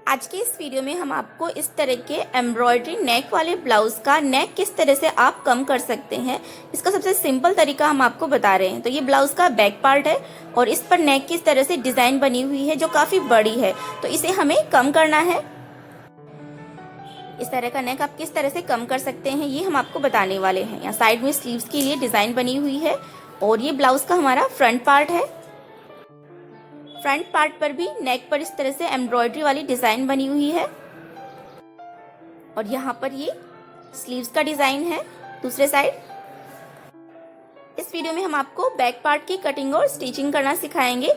आज के इस वीडियो में हम आपको इस तरह के एम्ब्रॉयडरी नेक वाले ब्लाउज का नेक किस तरह से आप कम कर सकते हैं, इसका सबसे सिंपल तरीका हम आपको बता रहे हैं। तो ये ब्लाउज का बैक पार्ट है और इस पर नेक की इस तरह से डिजाइन बनी हुई है जो काफी बड़ी है, तो इसे हमें कम करना है। इस तरह का नेक आप किस तरह से कम कर सकते हैं ये हम आपको बताने वाले हैं। यहाँ साइड में स्लीव्स के लिए डिजाइन बनी हुई है और ये ब्लाउज का हमारा फ्रंट पार्ट है। फ्रंट पार्ट पर भी नेक पर इस तरह से एम्ब्रॉयडरी वाली डिजाइन बनी हुई है और यहाँ पर ये स्लीव्स का डिजाइन है दूसरे साइड। इस वीडियो में हम आपको बैक पार्ट की कटिंग और स्टिचिंग करना सिखाएंगे।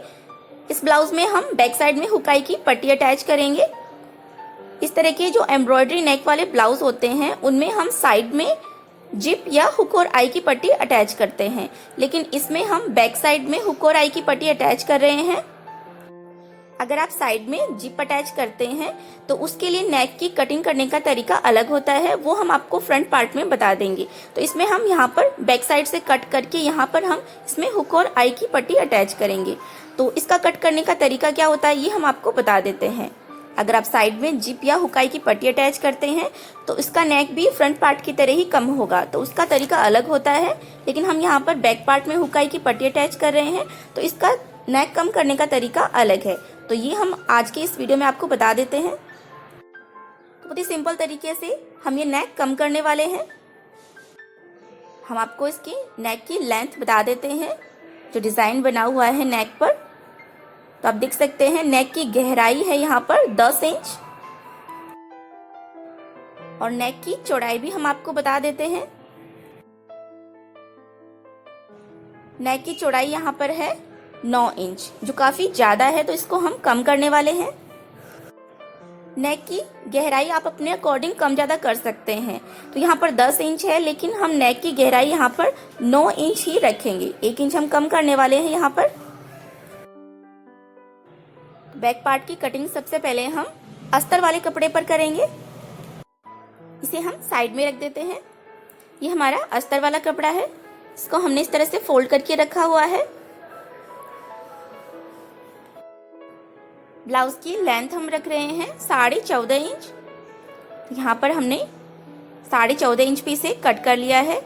इस ब्लाउज में हम बैक साइड में हुकाई की पट्टी अटैच करेंगे। इस तरह के जो एम्ब्रॉयडरी नेक वाले ब्लाउज होते हैं उनमें हम साइड में जिप या हुक और आई की पट्टी अटैच करते हैं, लेकिन इसमें हम बैक साइड में हुक और आई की पट्टी अटैच कर रहे हैं। अगर आप साइड में जिप अटैच करते हैं तो उसके लिए नेक की कटिंग करने का तरीका अलग होता है, वो हम आपको फ्रंट पार्ट में बता देंगे। तो इसमें हम यहाँ पर बैक साइड से कट करके यहाँ पर हम इसमें हुक और आई की पट्टी अटैच करेंगे। तो इसका कट करने का तरीका क्या होता है ये हम आपको बता देते हैं। अगर आप साइड में जिप या हुकाई की पट्टी अटैच करते हैं तो इसका नेक भी फ्रंट पार्ट की तरह ही कम होगा, तो उसका तरीका अलग होता है। लेकिन हम यहाँ पर बैक पार्ट में हुकाई की पट्टी अटैच कर रहे हैं तो इसका नेक कम करने का तरीका अलग है। तो ये हम आज के इस वीडियो में आपको बता देते हैं। तो बहुत ही सिंपल तरीके से हम ये नेक कम करने वाले हैं। हम आपको इसकी नेक की लेंथ बता देते हैं जो डिजाइन बना हुआ है नेक पर। तो आप देख सकते हैं नेक की गहराई है यहाँ पर 10 इंच और नेक की चौड़ाई भी हम आपको बता देते हैं। नेक की चौड़ाई यहाँ पर है 9 इंच जो काफी ज्यादा है, तो इसको हम कम करने वाले हैं। नेक की गहराई आप अपने अकॉर्डिंग कम ज्यादा कर सकते हैं। तो यहाँ पर 10 इंच है लेकिन हम नेक की गहराई यहाँ पर 9 इंच ही रखेंगे, 1 इंच हम कम करने वाले हैं यहाँ पर। बैक पार्ट की कटिंग सबसे पहले हम अस्तर वाले कपड़े पर करेंगे। इसे हम साइड में रख देते हैं। ये हमारा अस्तर वाला कपड़ा है, इसको हमने इस तरह से फोल्ड करके रखा हुआ है। ब्लाउज की लेंथ हम रख रहे हैं 14.5 इंच। यहाँ पर हमने 14.5 इंच पे इसे कट कर लिया है।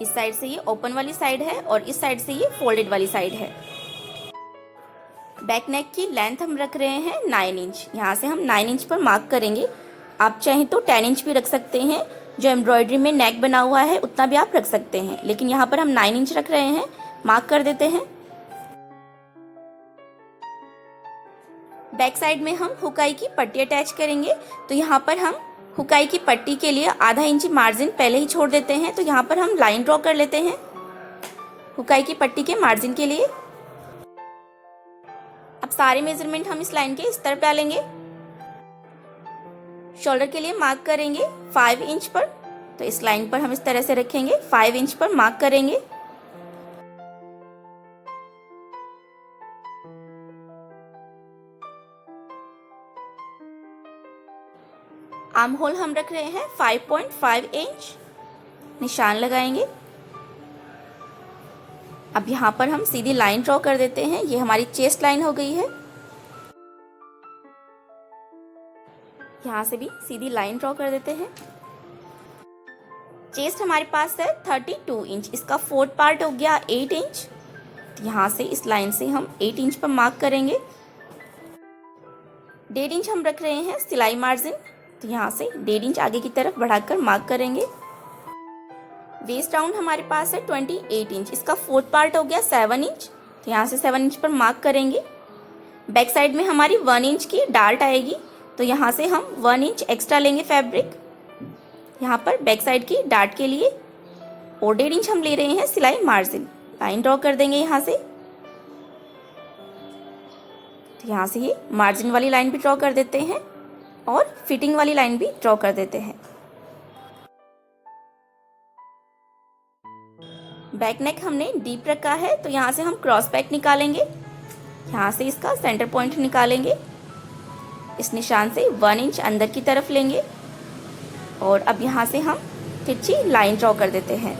इस साइड से ये ओपन वाली साइड है और इस साइड से ये फोल्डेड वाली साइड है। बैक नेक की लेंथ हम रख रहे हैं 9 इंच। यहाँ से हम 9 इंच पर मार्क करेंगे। आप चाहें तो 10 इंच भी रख सकते हैं, जो एम्ब्रॉयडरी में नेक बना हुआ है उतना भी आप रख सकते हैं, लेकिन यहाँ पर हम 9 इंच रख रहे हैं, मार्क कर देते हैं। बैक साइड में हम हुकाई की पट्टी अटैच करेंगे। तो यहाँ पर हम हुकाई की पट्टी के लिए आधा इंच मार्जिन पहले ही छोड़ देते हैं। तो यहाँ पर हम लाइन ड्रॉ कर लेते हैं हुकाई की पट्टी के मार्जिन के लिए। अब सारे मेजरमेंट हम इस लाइन के इस तरफ डालेंगे। शोल्डर के लिए मार्क करेंगे 5 इंच पर, तो इस लाइन पर हम इस तरह से रखेंगे, 5 इंच पर मार्क करेंगे। आर्म होल हम रख रहे हैं 5.5 इंच, निशान लगाएंगे। अब यहाँ पर हम सीधी लाइन ड्रॉ कर देते हैं। ये हमारी चेस्ट लाइन हो गई है। यहाँ से भी सीधी लाइन ड्रॉ कर देते हैं। चेस्ट हमारे पास है 32 इंच, इसका फोर्थ पार्ट हो गया 8 इंच। तो यहाँ से इस लाइन से हम 8 इंच पर मार्क करेंगे। 1.5 इंच हम रख रहे हैं सिलाई मार्जिन, तो यहाँ से 1.5 इंच आगे की तरफ बढ़ाकर मार्क करेंगे। वेस्ट राउंड हमारे पास है 28 इंच, इसका फोर्थ पार्ट हो गया 7 इंच। तो यहाँ से 7 इंच पर मार्क करेंगे। बैक साइड में हमारी 1 इंच की डार्ट आएगी, तो यहाँ से हम 1 इंच एक्स्ट्रा लेंगे फैब्रिक यहाँ पर बैक साइड की डार्ट के लिए, और 1.5 इंच हम ले रहे हैं सिलाई मार्जिन। लाइन ड्रॉ कर देंगे यहाँ से। तो यहाँ से ये मार्जिन वाली लाइन भी ड्रॉ कर देते हैं और फिटिंग वाली लाइन भी ड्रॉ कर देते हैं। बैक नेक हमने डीप रखा है, तो यहाँ से हम क्रॉस बैक निकालेंगे। यहाँ से इसका सेंटर पॉइंट निकालेंगे, इस निशान से 1 इंच अंदर की तरफ लेंगे और अब यहाँ से हम तिरछी लाइन ड्रॉ कर देते हैं।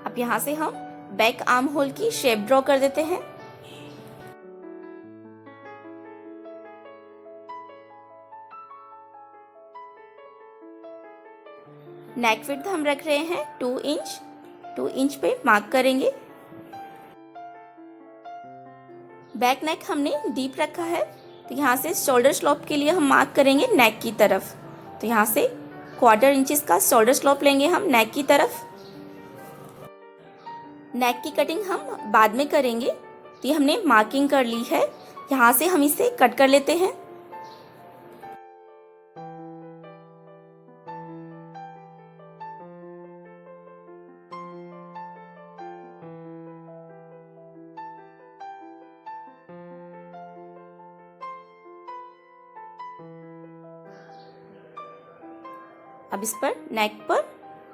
अब यहाँ से हम बैक आर्म होल की शेप ड्रॉ कर देते हैं। नेक विड्थ हम रख रहे हैं 2 इंच। 2 इंच पे मार्क करेंगे। बैक नेक हमने डीप रखा है, तो यहाँ से शोल्डर स्लोप के लिए हम मार्क करेंगे नेक की तरफ। तो यहाँ से 1/4 इंच का शोल्डर स्लोप लेंगे हम नेक की तरफ। नेक की कटिंग हम बाद में करेंगे। तो ये हमने मार्किंग कर ली है, यहाँ से हम इसे कट कर लेते हैं। अब इस पर नेक पर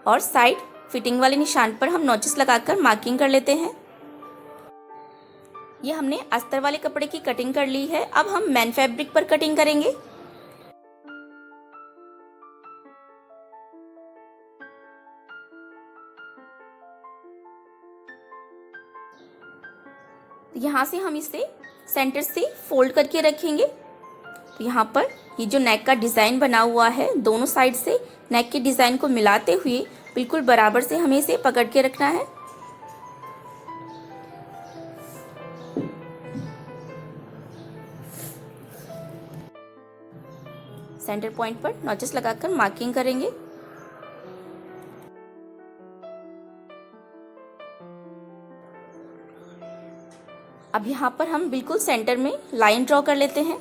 और साइड फिटिंग वाले निशान पर हम नॉचेस लगाकर मार्किंग कर लेते हैं। ये हमने अस्तर वाले कपड़े की कटिंग कर ली है। अब हम मैन फैब्रिक पर कटिंग करेंगे। यहाँ से हम इसे सेंटर से फोल्ड करके रखेंगे। तो यहाँ पर ये जो नेक का डिज़ाइन बना हुआ है, दोनों साइड से नेक के डिज़ाइन को मिलाते हुए बिल्कुल बराबर से हमें इसे पकड़ के रखना है। सेंटर पॉइंट पर नॉचेस लगाकर मार्किंग करेंगे। अब यहाँ पर हम बिल्कुल सेंटर में लाइन ड्रॉ कर लेते हैं।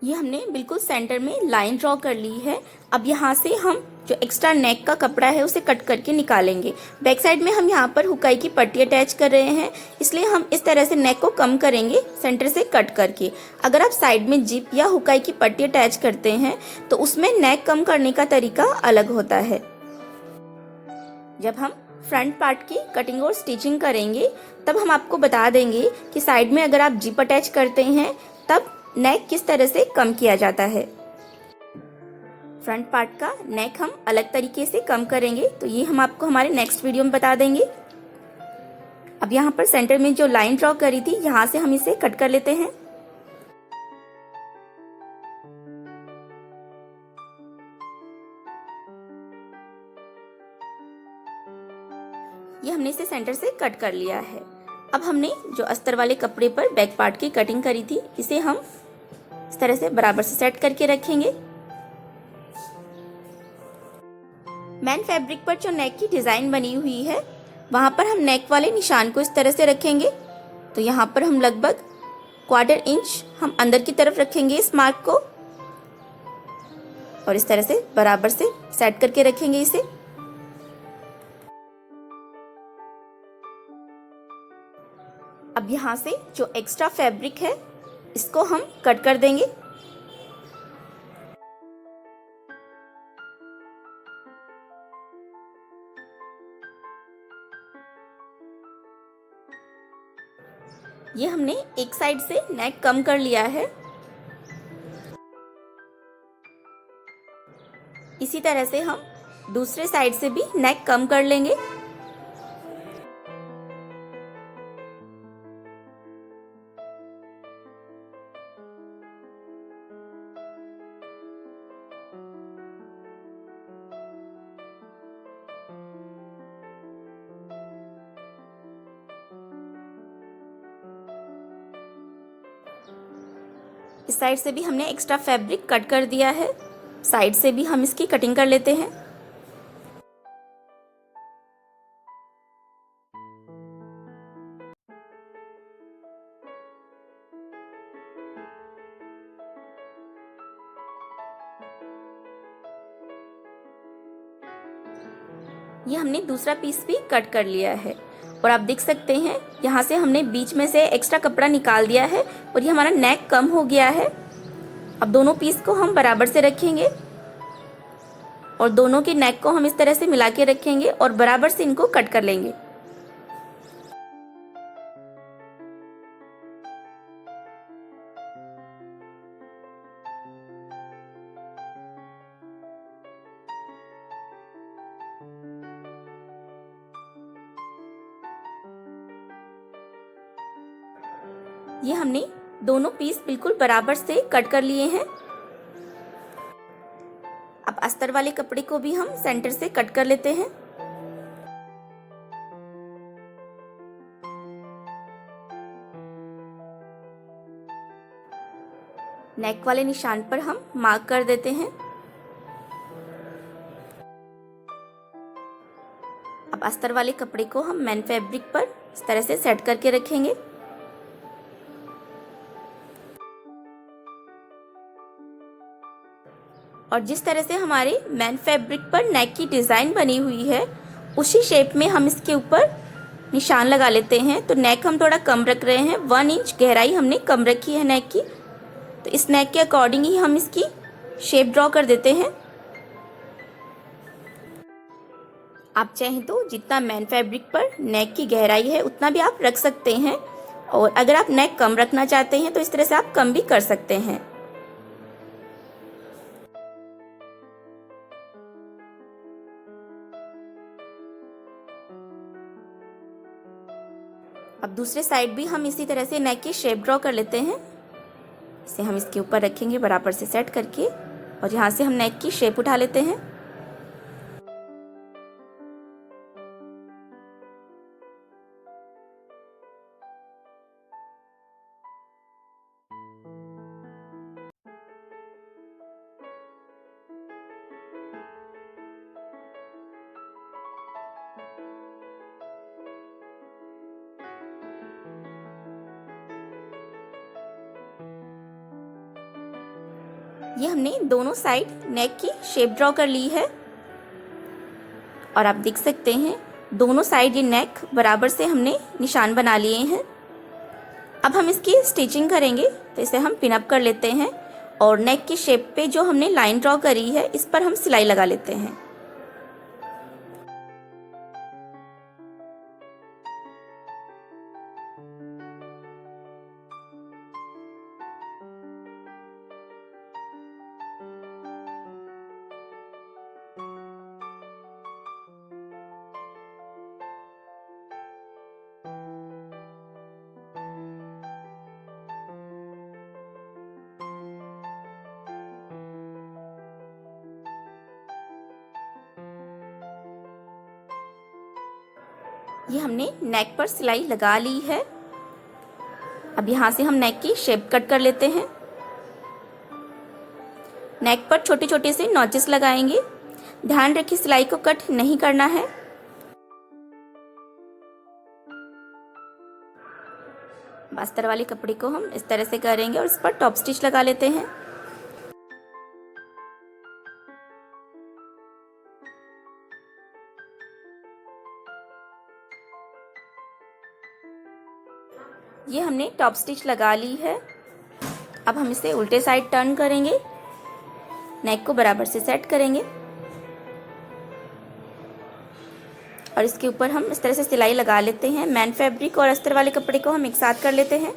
ये हमने बिल्कुल सेंटर में लाइन ड्रॉ कर ली है। अब यहाँ से हम जो एक्स्ट्रा नेक का कपड़ा है उसे कट करके निकालेंगे। बैक साइड में हम यहाँ पर हुकाई की पट्टी अटैच कर रहे हैं, इसलिए हम इस तरह से नेक को कम करेंगे सेंटर से कट करके। अगर आप साइड में जिप या हुकाई की पट्टी अटैच करते हैं तो उसमें नेक कम करने का तरीका अलग होता है। जब हम फ्रंट पार्ट की कटिंग और स्टिचिंग करेंगे तब हम आपको बता देंगे कि साइड में अगर आप जिप अटैच करते हैं तब नेक किस तरह से कम किया जाता है। फ्रंट पार्ट का नेक हम अलग तरीके से कम करेंगे, तो ये हम आपको हमारे नेक्स्ट वीडियो में बता देंगे। अब यहाँ पर सेंटर में जो लाइन ड्रॉ करी थी, यहाँ से हम इसे कट कर लेते हैं। ये हमने इसे सेंटर से कट कर लिया है। अब हमने जो अस्तर वाले कपड़े पर बैक पार्ट की कटिंग करी थी, इसे हम इस तरह से बराबर से सेट करके रखेंगे। मैन फैब्रिक पर जो नेक की डिजाइन बनी हुई है, वहां पर हम नेक वाले निशान को इस तरह से रखेंगे। तो यहाँ पर हम लगभग 1/4 इंच हम अंदर की तरफ रखेंगे इस मार्क को, और इस तरह से बराबर से सेट करके रखेंगे इसे। अब यहाँ से जो एक्स्ट्रा फैब्रिक है इसको हम कट कर देंगे। ये हमने एक साइड से नेक कम कर लिया है। इसी तरह से हम दूसरे साइड से भी नेक कम कर लेंगे। इस साइड से भी हमने एक्स्ट्रा फैब्रिक कट कर दिया है। साइड से भी हम इसकी कटिंग कर लेते हैं। ये हमने दूसरा पीस भी कट कर लिया है, और आप देख सकते हैं यहाँ से हमने बीच में से एक्स्ट्रा कपड़ा निकाल दिया है और ये हमारा नेक कम हो गया है। अब दोनों पीस को हम बराबर से रखेंगे और दोनों के नेक को हम इस तरह से मिला के रखेंगे और बराबर से इनको कट कर लेंगे। ये हमने दोनों पीस बिल्कुल बराबर से कट कर लिए हैं। अब अस्तर वाले कपड़े को भी हम सेंटर से कट कर लेते हैं। नेक वाले निशान पर हम मार्क कर देते हैं। अब अस्तर वाले कपड़े को हम मेन फैब्रिक पर इस तरह से सेट करके रखेंगे। और जिस तरह से हमारे मेन फैब्रिक पर नेक की डिज़ाइन बनी हुई है उसी शेप में हम इसके ऊपर निशान लगा लेते हैं। तो नेक हम थोड़ा कम रख रहे हैं, 1 इंच गहराई हमने कम रखी है नेक की। तो इस नेक के अकॉर्डिंग ही हम इसकी शेप ड्रॉ कर देते हैं। आप चाहें तो जितना मेन फैब्रिक पर नेक की गहराई है उतना भी आप रख सकते हैं, और अगर आप नेक कम रखना चाहते हैं तो इस तरह से आप कम भी कर सकते हैं। अब दूसरे साइड भी हम इसी तरह से नेक की शेप ड्रॉ कर लेते हैं। इसे हम इसके ऊपर रखेंगे बराबर से सेट करके, और यहाँ से हम नेक की शेप उठा लेते हैं। ये हमने दोनों साइड नेक की शेप ड्रॉ कर ली है, और आप देख सकते हैं दोनों साइड ये नेक बराबर से हमने निशान बना लिए हैं। अब हम इसकी स्टिचिंग करेंगे, तो इसे हम पिन अप कर लेते हैं और नेक की शेप पे जो हमने लाइन ड्रॉ करी है इस पर हम सिलाई लगा लेते हैं। ये हमने नेक पर सिलाई लगा ली है। अब यहाँ से हम नेक की शेप कट कर लेते हैं। नेक पर छोटे छोटे से नॉचेस लगाएंगे। ध्यान रखिए सिलाई को कट नहीं करना है। अस्तर वाले कपड़े को हम इस तरह से करेंगे और इस पर टॉप स्टिच लगा लेते हैं। ये हमने टॉप स्टिच लगा ली है। अब हम इसे उल्टे साइड टर्न करेंगे, नेक को बराबर से सेट करेंगे और इसके ऊपर हम इस तरह से सिलाई लगा लेते हैं। मेन फैब्रिक और अस्तर वाले कपड़े को हम एक साथ कर लेते हैं।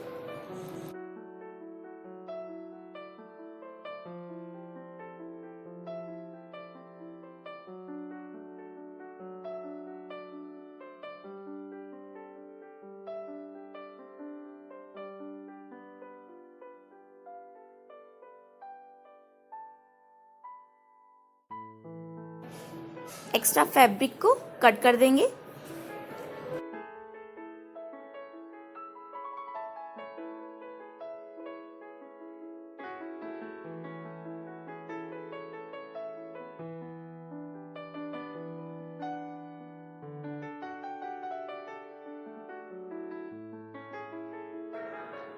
एक्स्ट्रा फैब्रिक को कट कर देंगे।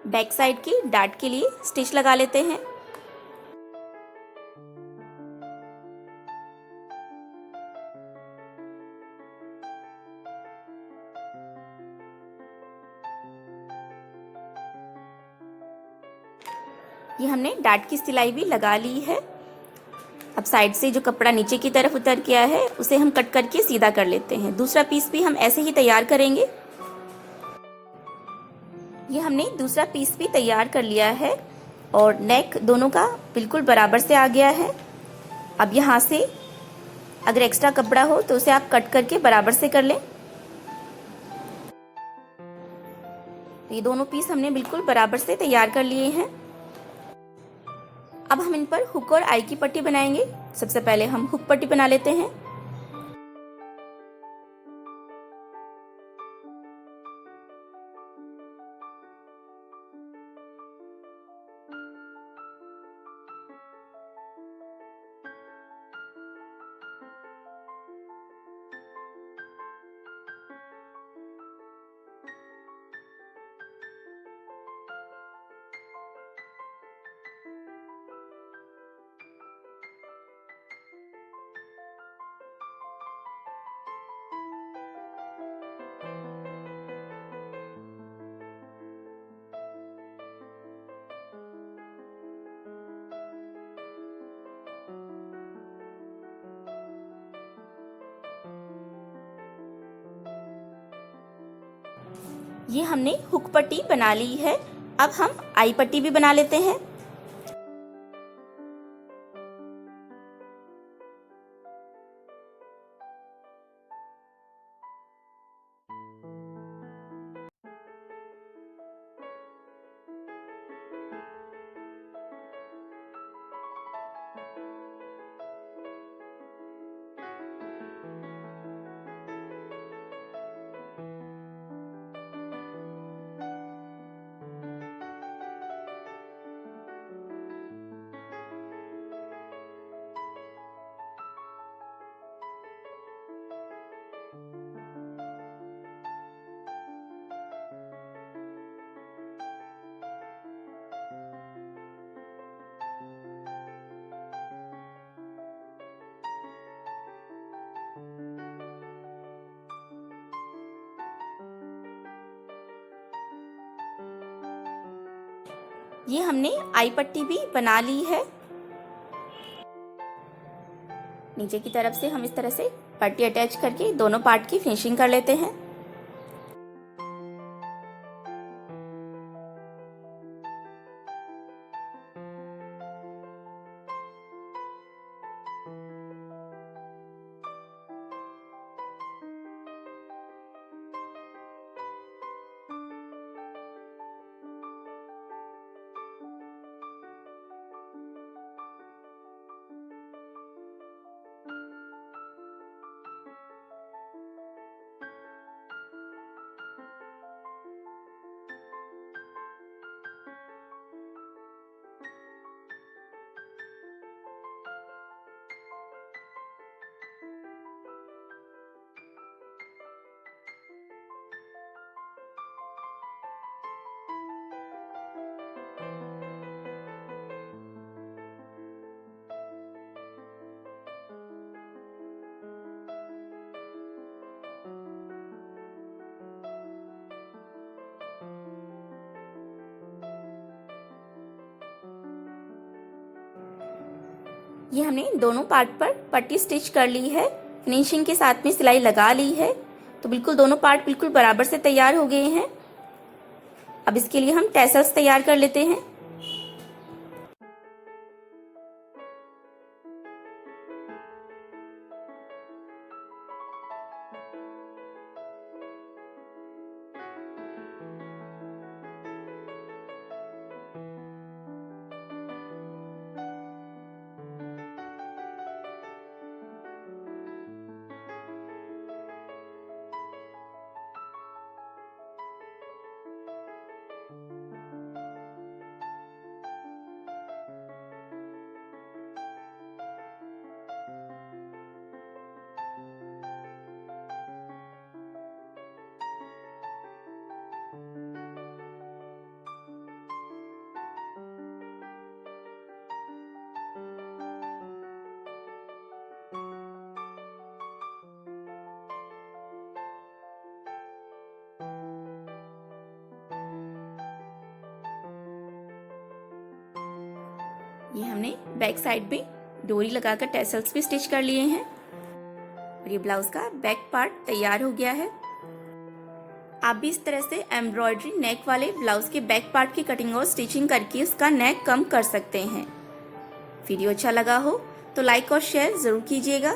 बैक साइड की डार्ट के लिए स्टिच लगा लेते हैं। ये हमने डार्ट की सिलाई भी लगा ली है। अब साइड से जो कपड़ा नीचे की तरफ उतर गया है उसे हम कट करके सीधा कर लेते हैं। दूसरा पीस भी हम ऐसे ही तैयार करेंगे। ये हमने दूसरा पीस भी तैयार कर लिया है और नेक दोनों का बिल्कुल बराबर से आ गया है। अब यहाँ से अगर एक्स्ट्रा कपड़ा हो तो उसे आप कट करके बराबर से कर लें। तो ये दोनों पीस हमने बिल्कुल बराबर से तैयार कर लिए हैं। अब हम इन पर हुक और आई की पट्टी बनाएंगे। सबसे पहले हम हुक पट्टी बना लेते हैं। ये हमने हुक पट्टी बना ली है। अब हम आई पट्टी भी बना लेते हैं। ये हमने आई पट्टी भी बना ली है। नीचे की तरफ से हम इस तरह से पट्टी अटैच करके दोनों पार्ट की फिनिशिंग कर लेते हैं। ये हमने दोनों पार्ट पर पट्टी स्टिच कर ली है। फिनिशिंग के साथ में सिलाई लगा ली है। तो बिल्कुल दोनों पार्ट बिल्कुल बराबर से तैयार हो गए हैं। अब इसके लिए हम टैसल्स तैयार कर लेते हैं। ये हमने बैक साइड पे डोरी लगाकर टैसल्स भी स्टिच कर लिए हैं और ये ब्लाउज का बैक पार्ट तैयार हो गया है। आप भी इस तरह से एम्ब्रॉयडरी नेक वाले ब्लाउज के बैक पार्ट की कटिंग और स्टिचिंग करके उसका नेक कम कर सकते हैं। वीडियो अच्छा लगा हो तो लाइक और शेयर जरूर कीजिएगा।